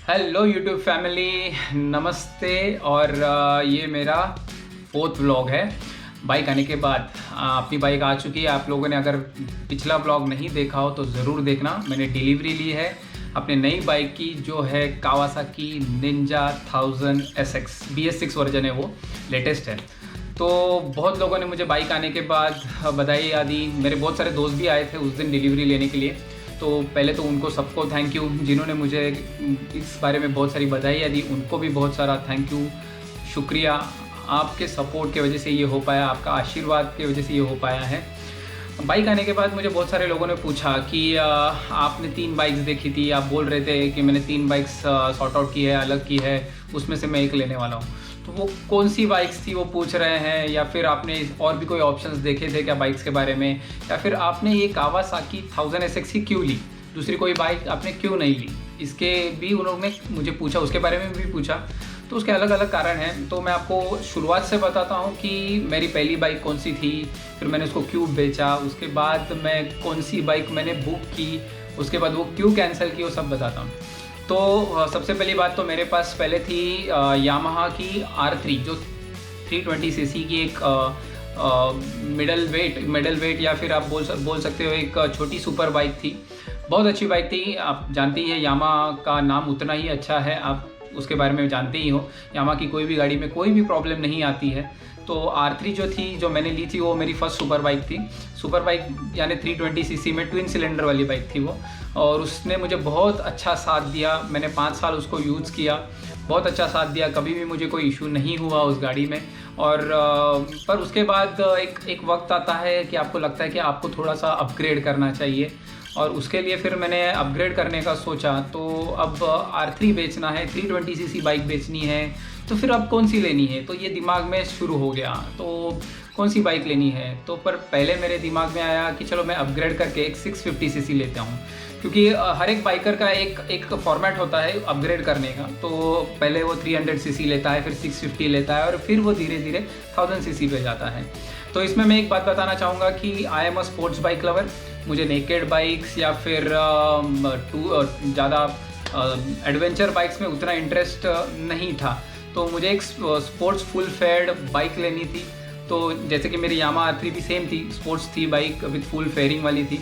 Hello YouTube family, नमस्ते। और ये मेरा 4th व्लॉग है बाइक आने के बाद। अपनी बाइक आ चुकी है। आप लोगों ने अगर पिछला व्लॉग नहीं देखा हो तो ज़रूर देखना। मैंने डिलीवरी ली है अपने नई बाइक की, जो है Kawasaki Ninja 1000 SX BS6 version है, वो लेटेस्ट है। तो बहुत लोगों ने मुझे बाइक आने के बाद बधाई दी। मेरे बहुत सारे दोस्त भी आए थे उस दिन डिलीवरी लेने के लिए। तो पहले तो उनको सबको थैंक यू, जिन्होंने मुझे इस बारे में बहुत सारी बधाइयाँ दी, उनको भी बहुत सारा थैंक यू, शुक्रिया। आपके सपोर्ट की वजह से ये हो पाया, आपका आशीर्वाद की वजह से ये हो पाया है। बाइक आने के बाद मुझे बहुत सारे लोगों ने पूछा कि आपने 3 बाइक्स देखी थी, आप बोल रहे थे कि मैंने 3 बाइक्स सॉर्ट आउट की है, अलग की है, उसमें से मैं एक लेने वाला हूँ। तो वो कौन सी बाइक्स थी वो पूछ रहे हैं, या फिर आपने और भी कोई ऑप्शंस देखे थे क्या बाइक्स के बारे में, या फिर आपने ये कावासाकी 1000 SX ही क्यों ली, दूसरी कोई बाइक आपने क्यों नहीं ली, इसके भी उन्होंने मुझे पूछा, उसके बारे में भी पूछा। तो उसके अलग अलग कारण हैं। तो मैं आपको शुरुआत से बताता हूँ कि मेरी पहली बाइक कौन सी थी, फिर मैंने उसको क्यों बेचा, उसके बाद मैं कौन सी बाइक मैंने बुक की, उसके बाद वो क्यों कैंसिल की, वो सब बताता हूँ। तो सबसे पहली बात तो मेरे पास पहले थी यामाहा की R3, जो 320 सीसी की एक मिडल वेट या फिर आप बोल सकते हो एक छोटी सुपर बाइक थी। बहुत अच्छी बाइक थी। आप जानते ही है यामाहा का नाम उतना ही अच्छा है, आप उसके बारे में जानते ही हो। यामाहा की कोई भी गाड़ी में कोई भी प्रॉब्लम नहीं आती है। तो R3 जो थी, जो मैंने ली थी, वो मेरी फर्स्ट सुपर बाइक थी। सुपर बाइक यानी 320 सीसी में ट्विन सिलेंडर वाली बाइक थी वो, और उसने मुझे बहुत अच्छा साथ दिया। मैंने 5 साल उसको यूज़ किया, बहुत अच्छा साथ दिया, कभी भी मुझे कोई इशू नहीं हुआ उस गाड़ी में। और पर उसके बाद एक वक्त आता है कि आपको लगता है कि आपको थोड़ा सा अपग्रेड करना चाहिए, और उसके लिए फिर मैंने अपग्रेड करने का सोचा। तो अब R3 बेचना है, 320 सीसी बाइक बेचनी है, तो फिर अब कौन सी लेनी है, तो ये दिमाग में शुरू हो गया। तो कौन सी बाइक लेनी है, तो पर पहले मेरे दिमाग में आया कि चलो मैं अपग्रेड करके एक 650 सीसी लेता हूँ, क्योंकि हर एक बाइकर का एक फॉर्मेट होता है अपग्रेड करने का। तो पहले वो 300 सीसी लेता है, फिर 650 लेता है, और फिर वो धीरे धीरे 1000 सीसी पे जाता है। तो इसमें मैं एक बात बताना चाहूँगा कि I am a sports bike lover. मुझे नेकेड बाइक्स या फिर ज़्यादा एडवेंचर बाइक्स में उतना इंटरेस्ट नहीं था। तो मुझे एक स्पोर्ट्स फुल फेयर्ड बाइक लेनी थी। तो जैसे कि मेरी यामाहा R3 भी सेम थी, स्पोर्ट्स थी बाइक, विद फुल फेयरिंग वाली थी।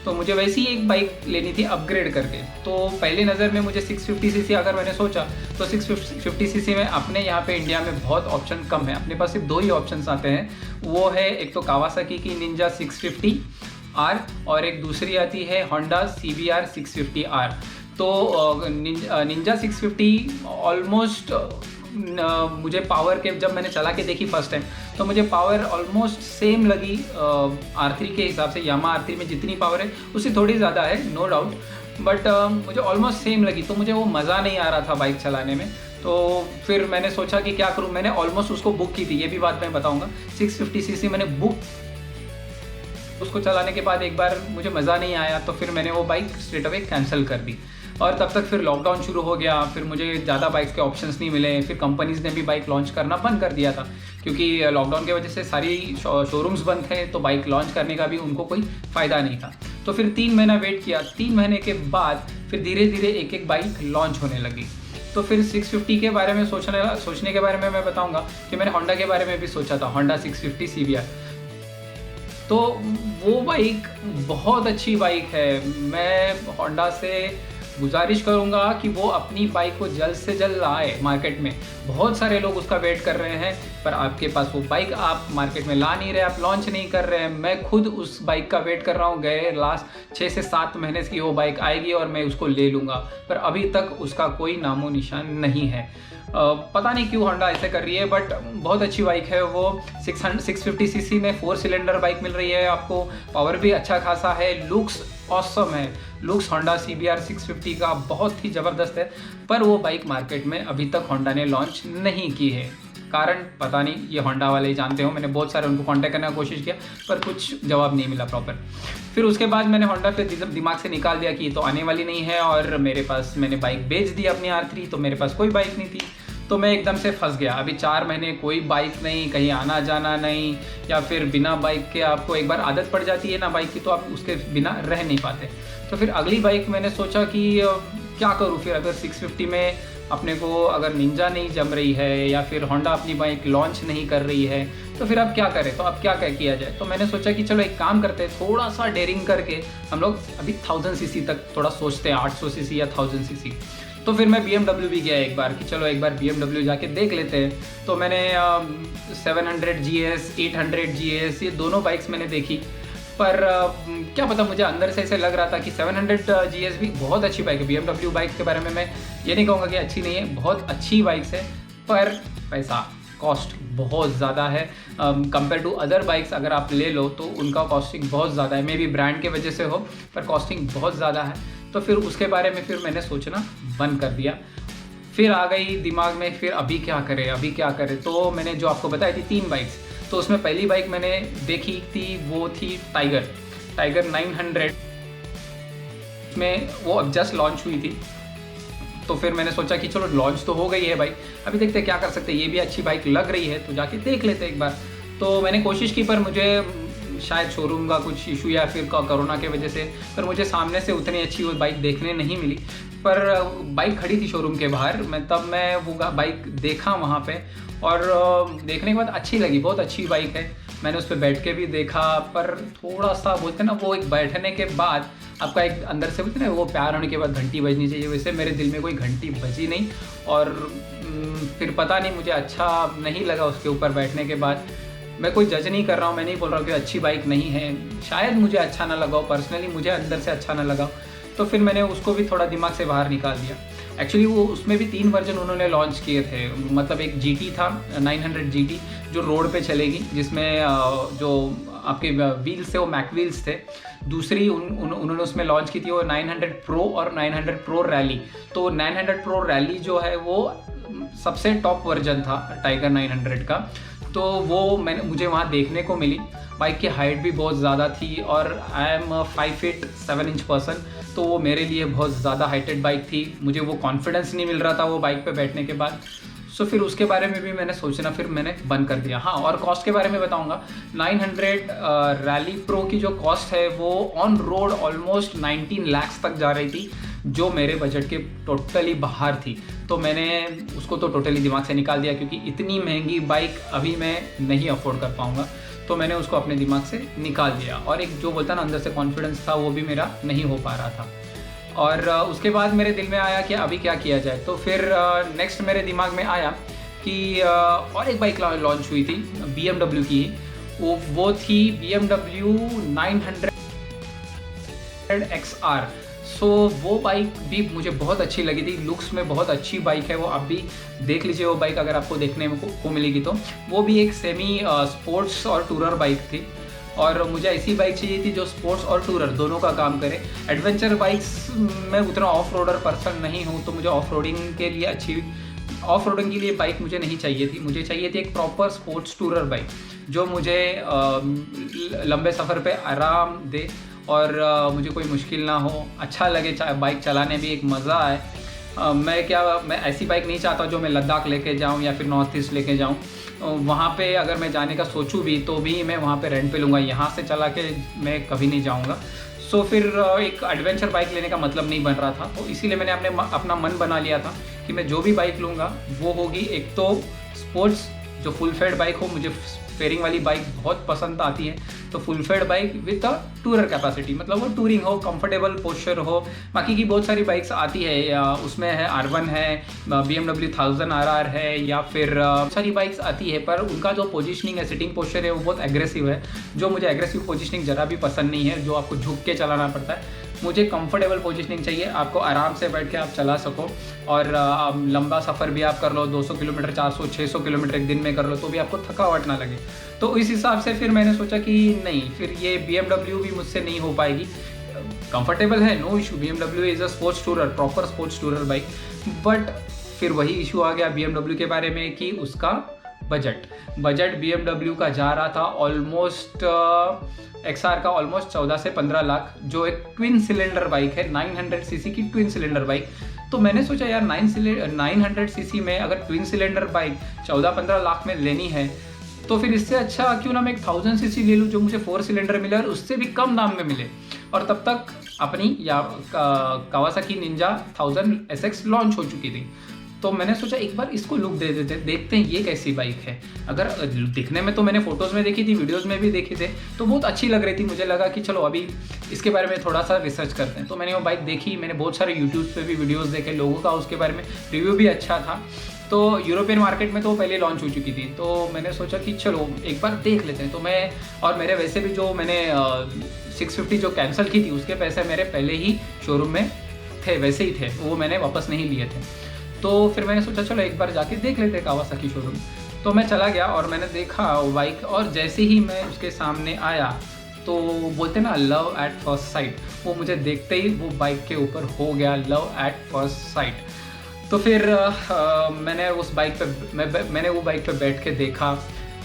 तो मुझे वैसी एक बाइक लेनी थी अपग्रेड करके। तो पहली नज़र में मुझे 650 सीसी अगर मैंने सोचा, तो 650 सीसी में अपने यहाँ पे इंडिया में बहुत ऑप्शन कम है। अपने पास सिर्फ 2 ही ऑप्शंस आते हैं। वो है एक तो कावासाकी की निंजा 650R, और एक दूसरी आती है होंडा CBR 650R। तो निंजा 650 ऑलमोस्ट मुझे पावर के, जब मैंने चला के देखी फर्स्ट टाइम, तो मुझे पावर ऑलमोस्ट सेम लगी R3 के हिसाब से। यामाहा R3 में जितनी पावर है उससे थोड़ी ज़्यादा है, नो डाउट, बट मुझे ऑलमोस्ट सेम लगी। तो मुझे वो मज़ा नहीं आ रहा था बाइक चलाने में। तो फिर मैंने सोचा कि क्या करूँ। मैंने ऑलमोस्ट उसको बुक की थी, ये भी बात मैं बताऊँगा। 650 सीसी मैंने बुक, उसको चलाने के बाद एक बार मुझे मज़ा नहीं आया, तो फिर मैंने वो बाइक स्ट्रेट अवे कैंसिल कर दी। और तब तक फिर लॉकडाउन शुरू हो गया, फिर मुझे ज़्यादा बाइक्स के ऑप्शंस नहीं मिले। फिर कंपनीज़ ने भी बाइक लॉन्च करना बंद कर दिया था, क्योंकि लॉकडाउन की वजह से सारी शोरूम्स बंद थे, तो बाइक लॉन्च करने का भी उनको कोई फ़ायदा नहीं था। तो फिर 3 महीना वेट किया। 3 महीने के बाद फिर धीरे धीरे एक एक बाइक लॉन्च होने लगी। तो फिर 650 के बारे में सोचने के बारे में मैं बताऊँगा कि मैंने होंडा के बारे में भी सोचा था, होंडा 650 CBR। तो वो बाइक बहुत अच्छी बाइक है। मैं होंडा से गुजारिश करूंगा कि वो अपनी बाइक को जल्द से जल्द लाए मार्केट में। बहुत सारे लोग उसका वेट कर रहे हैं, पर आपके पास वो बाइक आप मार्केट में ला नहीं रहे, आप लॉन्च नहीं कर रहे हैं। मैं खुद उस बाइक का वेट कर रहा हूँ। गए लास्ट 6 से 7 महीने की वो बाइक आएगी और मैं उसको ले लूँगा, पर अभी तक उसका कोई नामो निशान नहीं है। पता नहीं क्यों होंडा ऐसे कर रही है, बट बहुत अच्छी बाइक है वो। 650 सीसी में 4 सिलेंडर बाइक मिल रही है आपको। पावर भी अच्छा खासा है, लुक्स ऑसम है। लुक्स होंडा CBR 650 का बहुत ही ज़बरदस्त है, पर वो बाइक मार्केट में अभी तक होंडा ने लॉन्च नहीं की है। कारण पता नहीं, ये होंडा वाले ही जानते हो। मैंने बहुत सारे उनको कांटेक्ट करने की कोशिश किया, पर कुछ जवाब नहीं मिला प्रॉपर। फिर उसके बाद मैंने होंडा पे दिमाग से निकाल दिया कि ये तो आने वाली नहीं है, और मेरे पास, मैंने बाइक बेच दी अपनी R3, तो मेरे पास कोई बाइक नहीं थी। तो मैं एकदम से फंस गया। अभी 4 महीने कोई बाइक नहीं, कहीं आना जाना नहीं, या फिर बिना बाइक के आपको एक बार आदत पड़ जाती है ना बाइक की, तो आप उसके बिना रह नहीं पाते। तो फिर अगली बाइक मैंने सोचा कि क्या करूँ फिर, अगर 650 में अपने को अगर निंजा नहीं जम रही है या फिर होंडा अपनी बाइक लॉन्च नहीं कर रही है, तो फिर अब क्या करें, तो अब क्या किया जाए। तो मैंने सोचा कि चलो एक काम करते हैं, थोड़ा सा डेयरिंग करके हम लोग अभी 1000 सीसी तक थोड़ा सोचते हैं, 800 सीसी या 1000 सीसी। तो फिर मैं BMW भी गया एक बार कि चलो एक बार BMW जाके देख लेते हैं। तो मैंने 700 GS, 800 GS ये दोनों बाइक्स मैंने देखी, पर क्या पता मुझे अंदर से ऐसे लग रहा था कि 700 GS भी बहुत अच्छी बाइक है। BMW बाइक के बारे में मैं ये नहीं कहूँगा कि अच्छी नहीं है, बहुत अच्छी बाइक्स है, पर पैसा कॉस्ट बहुत ज़्यादा है कंपेयर टू अदर बाइक्स। अगर आप ले लो तो उनका कॉस्टिंग बहुत ज़्यादा है, मे बी ब्रांड के वजह से हो, पर कॉस्टिंग बहुत ज़्यादा है। तो फिर उसके बारे में फिर मैंने सोचना बंद कर दिया। फिर आ गई दिमाग में फिर अभी क्या करें। तो मैंने जो आपको बताई थी 3 बाइक्स, तो उसमें पहली बाइक मैंने देखी थी वो थी टाइगर 900 में, वो अब जस्ट लॉन्च हुई थी। तो फिर मैंने सोचा कि चलो लॉन्च तो हो गई है बाइक, अभी देखते हैं क्या कर सकते हैं, ये भी अच्छी बाइक लग रही है तो जाके देख लेते एक बार। तो मैंने कोशिश की, पर मुझे शायद शोरूम का कुछ इशू या फिर कोरोना के वजह से, पर मुझे सामने से उतनी अच्छी वो बाइक देखने नहीं मिली। पर बाइक खड़ी थी शोरूम के बाहर, मैं वो बाइक देखा वहाँ पे, और देखने के बाद अच्छी लगी, बहुत अच्छी बाइक है। मैंने उस पर बैठ के भी देखा, पर थोड़ा सा बोलते ना वो एक बैठने के बाद आपका एक अंदर से बोलते ना वो प्यार होने के बाद घंटी बजनी चाहिए, वैसे मेरे दिल में कोई घंटी बजी नहीं। और फिर पता नहीं मुझे अच्छा नहीं लगा उसके ऊपर बैठने के बाद। मैं कोई जज नहीं कर रहा हूँ, मैं नहीं बोल रहा हूँ कि अच्छी बाइक नहीं है, शायद मुझे अच्छा ना लगा हो, पर्सनली मुझे अंदर से अच्छा ना लगा। तो फिर मैंने उसको भी थोड़ा दिमाग से बाहर निकाल दिया। एक्चुअली वो उसमें भी 3 वर्जन उन्होंने लॉन्च किए थे, मतलब एक GT था 900 GT जो रोड पे चलेगी, जिसमें जो आपके व्हील्स थे वो मैक व्हील्स थे। दूसरी उन्होंने उसमें लॉन्च की थी वो 900 प्रो और 900 प्रो रैली। तो 900 प्रो रैली जो है वो सबसे टॉप वर्जन था टाइगर 900 का, तो वो मुझे वहाँ देखने को मिली। बाइक की हाइट भी बहुत ज़्यादा थी और I am 5 feet 7 inch person, तो वो मेरे लिए बहुत ज़्यादा हाइटेड बाइक थी। मुझे वो कॉन्फिडेंस नहीं मिल रहा था वो बाइक पे बैठने के बाद। सो फिर उसके बारे में भी मैंने सोचना फिर मैंने बंद कर दिया। हाँ, और कॉस्ट के बारे में बताऊंगा। 900 रैली प्रो की जो कॉस्ट है वो ऑन रोड ऑलमोस्ट 19 लाख तक जा रही थी, जो मेरे बजट के टोटली बाहर थी। तो मैंने उसको तो टोटली दिमाग से निकाल दिया, क्योंकि इतनी महंगी बाइक अभी मैं नहीं अफोर्ड कर पाऊँगा। तो मैंने उसको अपने दिमाग से निकाल दिया, और एक जो बोलता ना अंदर से कॉन्फिडेंस था वो भी मेरा नहीं हो पा रहा था। और उसके बाद मेरे दिल में आया कि अभी क्या किया जाए। तो फिर नेक्स्ट मेरे दिमाग में आया कि और एक बाइक लॉन्च हुई थी BMW की, वो थी BMW 900 XR। सो वो बाइक भी मुझे बहुत अच्छी लगी थी, लुक्स में बहुत अच्छी बाइक है वो। आप भी देख लीजिए वो बाइक अगर आपको देखने को मिलेगी तो। वो भी एक सेमी स्पोर्ट्स और टूरर बाइक थी, और मुझे ऐसी बाइक चाहिए थी जो स्पोर्ट्स और टूरर दोनों का काम करे। एडवेंचर बाइक्स में उतना ऑफ रोडर पर्सन नहीं हूँ, तो मुझे ऑफ रोडिंग के लिए बाइक मुझे नहीं चाहिए थी। मुझे चाहिए थी एक प्रॉपर स्पोर्ट्स टूरर बाइक जो मुझे लंबे सफ़र पे आराम दे, और मुझे कोई मुश्किल ना हो, अच्छा लगे, बाइक चलाने भी एक मज़ा आए। मैं ऐसी बाइक नहीं चाहता जो मैं लद्दाख लेके जाऊं या फिर नॉर्थ ईस्ट लेके जाऊं। वहाँ पे अगर मैं जाने का सोचूं भी तो भी मैं वहाँ पे रेंट पे लूँगा, यहाँ से चला के मैं कभी नहीं जाऊँगा। सो फिर एक एडवेंचर बाइक लेने का मतलब नहीं बन रहा था, तो इसीलिए मैंने अपना मन बना लिया था कि मैं जो भी बाइक लूँगा वो होगी एक तो स्पोर्ट्स जो फुल फेड बाइक हो। मुझे फेयरिंग वाली बाइक बहुत पसंद आती है, तो full faired bike with a tourer capacity, मतलब वो टूरिंग हो, कंफर्टेबल पोस्चर हो। बाकी की बहुत सारी बाइक्स आती है, या उसमें है R1 है, BMW 1000 RR है, या फिर सारी बाइक्स आती है, पर उनका जो पोजीशनिंग है, सिटिंग पोस्चर है, वो बहुत एग्रेसिव है। जो मुझे एग्रेसिव पोजीशनिंग ज़रा भी पसंद नहीं है, जो आपको झुक के चलाना पड़ता है। मुझे कंफर्टेबल पोजीशनिंग चाहिए, आपको आराम से बैठ के आप चला सको, और लंबा सफ़र भी आप कर लो, 200 किलोमीटर 400 600 किलोमीटर एक दिन में कर लो, तो भी आपको थकावट ना लगे। तो इस हिसाब से फिर मैंने सोचा कि नहीं, फिर ये BMW भी मुझसे नहीं हो पाएगी। कंफर्टेबल है, no issue, BMW is a sports tourer, proper sports tourer bike. But फिर वही इशू आ गया BMW के बारे में कि उसका बजट BMW का जा रहा था ऑलमोस्ट XR का ऑलमोस्ट 14 से 15 लाख, जो एक ट्विन सिलेंडर बाइक है, 900 सीसी की ट्विन सिलेंडर बाइक। तो मैंने सोचा यार 900 सीसी में अगर ट्विन सिलेंडर बाइक 14-15 लाख में लेनी है, तो फिर इससे अच्छा क्यों ना मैं एक 1000 सीसी ले लूँ जो मुझे 4 सिलेंडर मिले और उससे भी कम दाम में मिले, और तब तक अपनी या कावासाकी निंजा 1000 SX लॉन्च हो चुकी थी। तो मैंने सोचा एक बार इसको लुक दे देते, देखते हैं ये कैसी बाइक है। अगर दिखने में तो मैंने फ़ोटोज़ में देखी थी, वीडियोज़ में भी देखी थे, तो बहुत अच्छी लग रही थी। मुझे लगा कि चलो अभी इसके बारे में थोड़ा सा रिसर्च करते हैं। तो मैंने वो बाइक देखी, मैंने बहुत सारे यूट्यूब पे भी वीडियोज़ देखे, लोगों का उसके बारे में रिव्यू भी अच्छा था। तो यूरोपियन मार्केट में तो पहले लॉन्च हो चुकी थी, तो मैंने सोचा कि चलो एक बार देख लेते हैं। तो मैं और मेरे वैसे भी जो मैंने 650 जो कैंसिल की थी उसके पैसे मेरे पहले ही शोरूम में थे, वैसे ही थे, वो मैंने वापस नहीं लिए थे। तो फिर मैंने सोचा चलो एक बार जाके देख लेते हैं कावासाकी शोरूम। तो मैं चला गया और मैंने देखा वो बाइक, और जैसे ही मैं उसके सामने आया तो बोलते ना लव एट फर्स्ट साइट, वो मुझे देखते ही वो बाइक के ऊपर हो गया लव एट फर्स्ट साइट। तो फिर मैंने उस बाइक पे मैंने वो बाइक पे बैठ के देखा,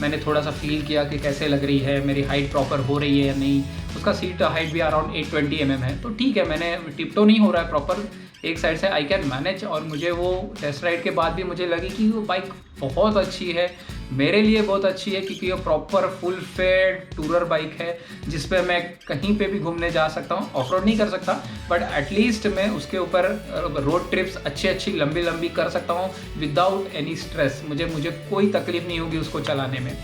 मैंने थोड़ा सा फील किया कि कैसे लग रही है, मेरी हाइट प्रॉपर हो रही है या नहीं। उसका सीट हाइट भी अराउंड 820 mm है, तो ठीक है, मैंने टिप्टो नहीं हो रहा है प्रॉपर, एक साइड से आई कैन मैनेज। और मुझे वो टेस्ट राइड के बाद भी मुझे लगी कि वो बाइक बहुत अच्छी है, मेरे लिए बहुत अच्छी है, क्योंकि ये proper full faired tourer bike है जिस पे मैं कहीं पे भी घूमने जा सकता हूँ। ऑफ रोड नहीं कर सकता, बट एटलीस्ट मैं उसके ऊपर रोड ट्रिप्स अच्छी लंबी लंबी कर सकता हूँ विदाउट एनी स्ट्रेस। मुझे कोई तकलीफ नहीं होगी उसको चलाने में।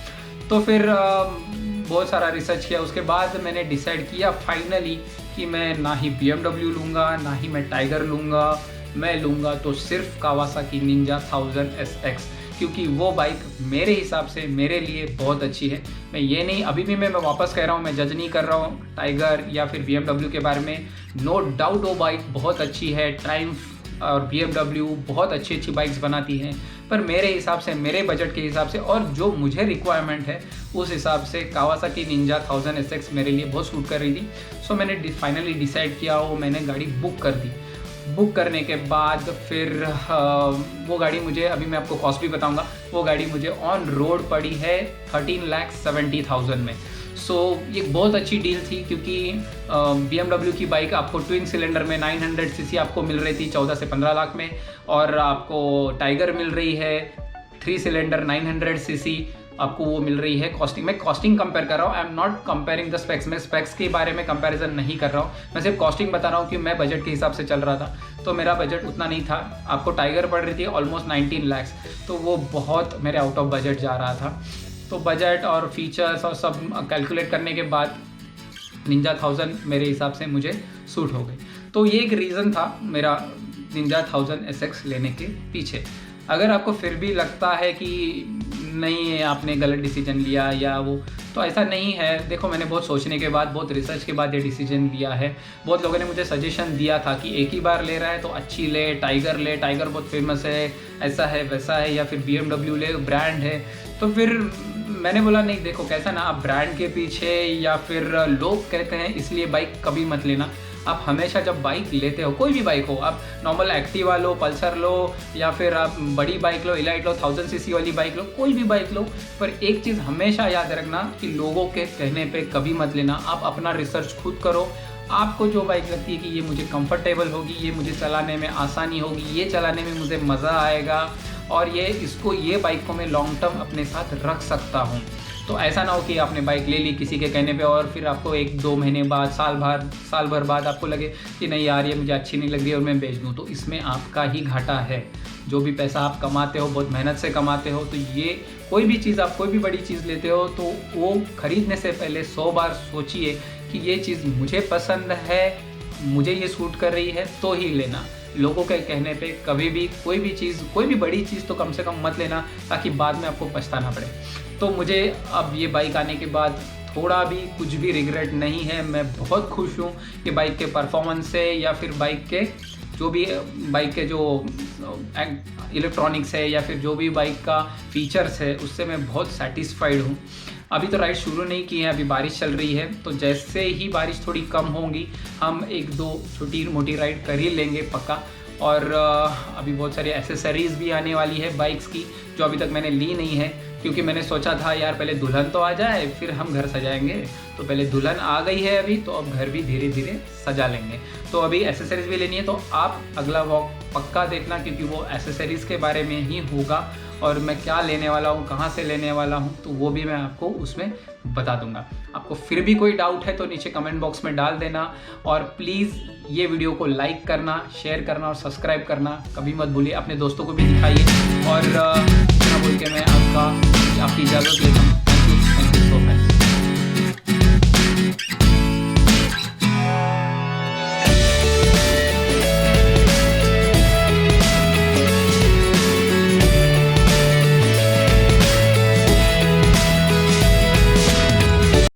तो फिर बहुत सारा रिसर्च किया, उसके बाद मैंने डिसाइड किया फाइनली कि मैं ना ही BMW लूँगा, ना ही मैं टाइगर लूँगा, मैं लूँगा तो सिर्फ कावासाकी निंजा 1000 SX, क्योंकि वो बाइक मेरे हिसाब से मेरे लिए बहुत अच्छी है। मैं ये नहीं, अभी भी मैं वापस कह रहा हूँ, मैं जज नहीं कर रहा हूँ टाइगर या फिर BMW के बारे में। नो डाउट वो बाइक बहुत अच्छी है, ट्रायम्फ और BMW बहुत अच्छी बाइक्स बनाती हैं, पर मेरे हिसाब से, मेरे बजट के हिसाब से और जो मुझे रिक्वायरमेंट है उस हिसाब से कावासाकी निंजा 1000 SX मेरे लिए बहुत सूट कर रही थी। सो मैंने फाइनली डिसाइड किया, वो मैंने गाड़ी बुक कर दी। बुक करने के बाद फिर वो गाड़ी मुझे, अभी मैं आपको कॉस्ट भी बताऊंगा, वो गाड़ी मुझे ऑन रोड पड़ी है 13,70,000 में। सो ये बहुत अच्छी डील थी, क्योंकि BMW की बाइक आपको ट्विन सिलेंडर में 900 सीसी आपको मिल रही थी 14 से 15 लाख में, और आपको टाइगर मिल रही है 3 सिलेंडर 900 सीसी आपको वो मिल रही है कॉस्टिंग। मैं कॉस्टिंग कंपेयर कर रहा हूँ, I am not comparing the specs. मैं स्पेक्स के बारे में कंपैरिजन नहीं कर रहा हूँ, मैं सिर्फ कॉस्टिंग बता रहा हूँ कि मैं बजट के हिसाब से चल रहा था। तो मेरा बजट उतना नहीं था, आपको टाइगर पड़ रही थी ऑलमोस्ट 19 लाख, तो वो बहुत मेरे आउट ऑफ बजट जा रहा था। तो बजट और फीचर्स और सब कैलकुलेट करने के बाद निंजा 1000 मेरे हिसाब से मुझे सूट हो गई। तो ये एक रीज़न था मेरा निंजा 1000 SX लेने के पीछे। अगर आपको फिर भी लगता है कि नहीं आपने गलत डिसीजन लिया या वो, तो ऐसा नहीं है। देखो, मैंने बहुत सोचने के बाद, बहुत रिसर्च के बाद ये डिसीजन लिया है। बहुत लोगों ने मुझे सजेशन दिया था कि एक ही बार ले रहा है तो अच्छी ले, टाइगर बहुत फेमस है, ऐसा है वैसा है, या फिर BMW ले, ब्रांड है। तो फिर मैंने बोला नहीं, देखो कैसा ना, आप ब्रांड के पीछे या फिर लोग कहते हैं इसलिए बाइक कभी मत लेना। आप हमेशा जब बाइक लेते हो, कोई भी बाइक हो, आप नॉर्मल एक्टिवा लो, पल्सर लो, या फिर आप बड़ी बाइक लो, इलाइट लो, 1000 सीसी वाली बाइक लो, कोई भी बाइक लो, पर एक चीज़ हमेशा याद रखना कि लोगों के कहने पे कभी मत लेना। आप अपना रिसर्च खुद करो। आपको जो बाइक लगती है कि ये मुझे कंफर्टेबल होगी, ये मुझे चलाने में आसानी होगी, ये चलाने में मुझे मज़ा आएगा, और ये बाइक को मैं लॉन्ग टर्म अपने साथ रख सकता हूँ। तो ऐसा ना हो कि आपने बाइक ले ली किसी के कहने पे और फिर आपको 1-2 महीने बाद, साल भर बाद आपको लगे कि नहीं यार ये मुझे अच्छी नहीं लग रही और मैं बेच दूँ, तो इसमें आपका ही घाटा है। जो भी पैसा आप कमाते हो, बहुत मेहनत से कमाते हो, तो ये कोई भी चीज़, आप कोई भी बड़ी चीज़ लेते हो तो वो खरीदने से पहले 100 बार सोचिए कि ये चीज़ मुझे पसंद है, मुझे ये सूट कर रही है, तो ही लेना। लोगों के कहने पे कभी भी कोई भी चीज़, कोई भी बड़ी चीज़ तो कम से कम मत लेना, ताकि बाद में आपको पछताना पड़े। तो मुझे अब ये बाइक आने के बाद थोड़ा भी कुछ भी रिग्रेट नहीं है। मैं बहुत खुश हूँ कि बाइक के परफॉर्मेंस से, या फिर बाइक के जो इलेक्ट्रॉनिक्स है, या फिर जो भी बाइक का फीचर्स है, उससे मैं बहुत सेटिस्फाइड हूँ। अभी तो राइड शुरू नहीं की है, अभी बारिश चल रही है, तो जैसे ही बारिश थोड़ी कम होगी हम 1-2 छोटी मोटी राइड कर ही लेंगे पक्का। और अभी बहुत सारी एसेसरीज़ भी आने वाली है बाइक्स की, जो अभी तक मैंने ली नहीं है, क्योंकि मैंने सोचा था यार पहले दुल्हन तो आ जाए फिर हम घर सजाएंगे। तो पहले दुल्हन आ गई है अभी, तो अब घर भी धीरे धीरे सजा लेंगे। तो अभी एसेसरीज़ भी लेनी है, तो आप अगला व्लॉग पक्का देखना, क्योंकि वो एसेसरीज़ के बारे में ही होगा और मैं क्या लेने वाला हूँ, कहाँ से लेने वाला हूँ, तो वो भी मैं आपको उसमें बता दूंगा। आपको फिर भी कोई डाउट है तो नीचे कमेंट बॉक्स में डाल देना, और प्लीज़ ये वीडियो को लाइक करना, शेयर करना और सब्सक्राइब करना कभी मत भूलिए। अपने दोस्तों को भी दिखाइए। और इतना बोल के मैं आपकी इजाज़त लेता हूँ।